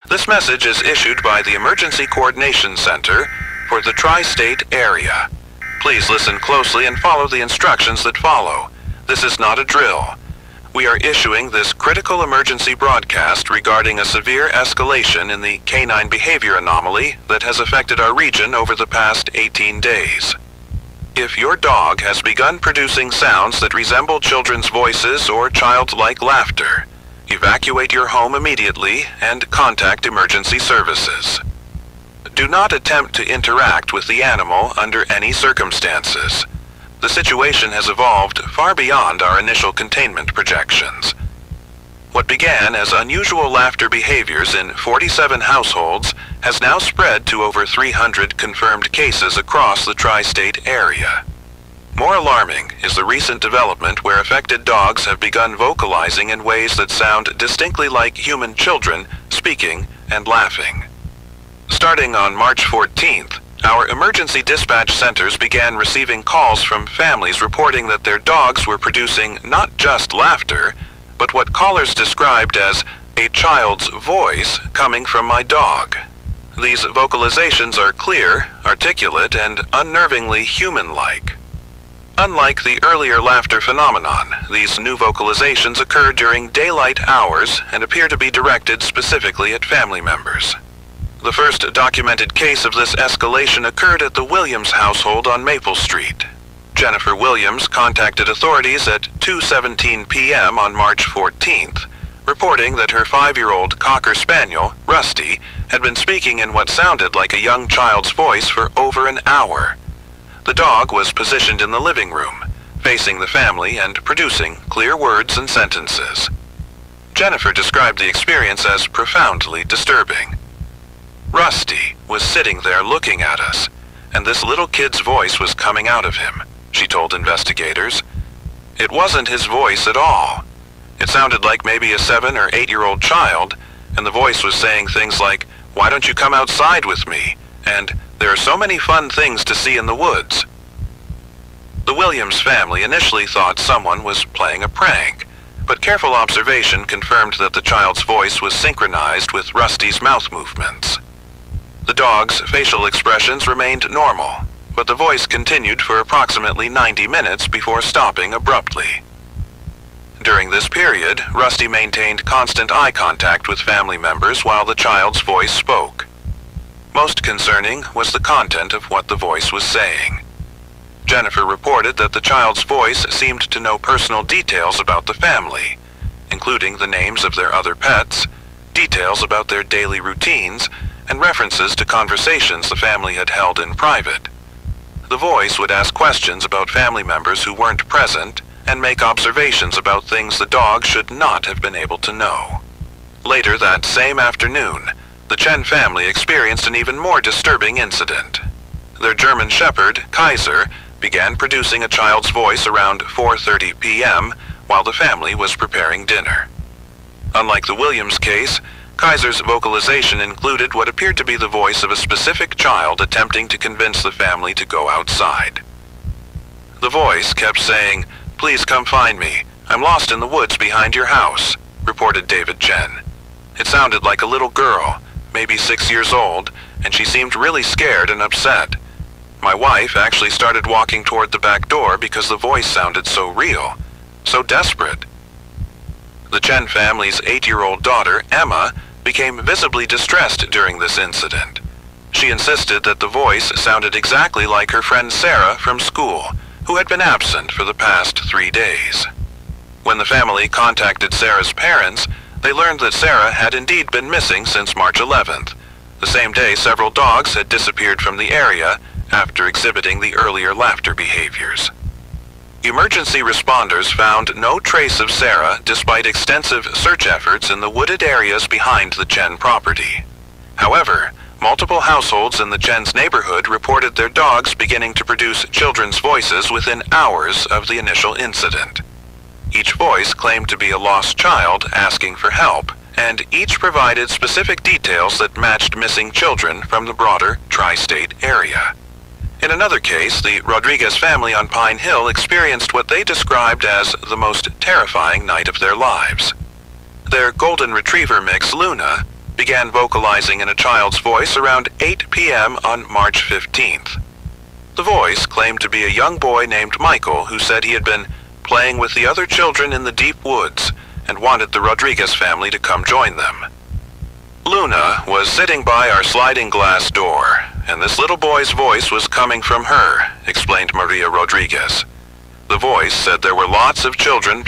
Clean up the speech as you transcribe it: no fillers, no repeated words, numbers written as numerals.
This message is issued by the Emergency Coordination Center for the Tri-State area. Please listen closely and follow the instructions that follow. This is not a drill. We are issuing this critical emergency broadcast regarding a severe escalation in the canine behavior anomaly that has affected our region over the past 18 days. If your dog has begun producing sounds that resemble children's voices or childlike laughter, evacuate your home immediately and contact emergency services. Do not attempt to interact with the animal under any circumstances. The situation has evolved far beyond our initial containment projections. What began as unusual laughter behaviors in 47 households has now spread to over 300 confirmed cases across the tri-state area. More alarming is the recent development where affected dogs have begun vocalizing in ways that sound distinctly like human children speaking and laughing. Starting on March 14th, our emergency dispatch centers began receiving calls from families reporting that their dogs were producing not just laughter, but what callers described as a child's voice coming from my dog. These vocalizations are clear, articulate, and unnervingly human-like. Unlike the earlier laughter phenomenon, these new vocalizations occur during daylight hours and appear to be directed specifically at family members. The first documented case of this escalation occurred at the Williams household on Maple Street. Jennifer Williams contacted authorities at 2:17 p.m. on March 14th, reporting that her 5-year-old Cocker Spaniel, Rusty, had been speaking in what sounded like a young child's voice for over an hour. The dog was positioned in the living room, facing the family and producing clear words and sentences. Jennifer described the experience as profoundly disturbing. Rusty was sitting there looking at us, and this little kid's voice was coming out of him, she told investigators. It wasn't his voice at all. It sounded like maybe a 7 or 8-year-old child, and the voice was saying things like, "Why don't you come outside with me?" and "There are so many fun things to see in the woods." The Williams family initially thought someone was playing a prank, but careful observation confirmed that the child's voice was synchronized with Rusty's mouth movements. The dog's facial expressions remained normal, but the voice continued for approximately 90 minutes before stopping abruptly. During this period, Rusty maintained constant eye contact with family members while the child's voice spoke. Most concerning was the content of what the voice was saying. Jennifer reported that the child's voice seemed to know personal details about the family, including the names of their other pets, details about their daily routines, and references to conversations the family had held in private. The voice would ask questions about family members who weren't present and make observations about things the dog should not have been able to know. Later that same afternoon, the Chen family experienced an even more disturbing incident. Their German Shepherd, Kaiser, began producing a child's voice around 4:30 p.m. while the family was preparing dinner. Unlike the Williams case, Kaiser's vocalization included what appeared to be the voice of a specific child attempting to convince the family to go outside. The voice kept saying, "Please come find me. I'm lost in the woods behind your house," reported David Chen. It sounded like a little girl, maybe 6 years old, and she seemed really scared and upset. My wife actually started walking toward the back door because the voice sounded so real, so desperate. The Chen family's 8-year-old daughter, Emma, became visibly distressed during this incident. She insisted that the voice sounded exactly like her friend Sarah from school, who had been absent for the past 3 days. When the family contacted Sarah's parents, they learned that Sarah had indeed been missing since March 11th, the same day several dogs had disappeared from the area after exhibiting the earlier laughter behaviors. Emergency responders found no trace of Sarah despite extensive search efforts in the wooded areas behind the Chen property. However, multiple households in the Chen's neighborhood reported their dogs beginning to produce children's voices within hours of the initial incident. Each voice claimed to be a lost child asking for help, and each provided specific details that matched missing children from the broader tri-state area. In another case, the Rodriguez family on Pine Hill experienced what they described as the most terrifying night of their lives. Their golden retriever mix, Luna, began vocalizing in a child's voice around 8 p.m. on March 15th. The voice claimed to be a young boy named Michael who said he had been playing with the other children in the deep woods and wanted the Rodriguez family to come join them. Luna was sitting by our sliding glass door, and this little boy's voice was coming from her, explained Maria Rodriguez. The voice said there were lots of children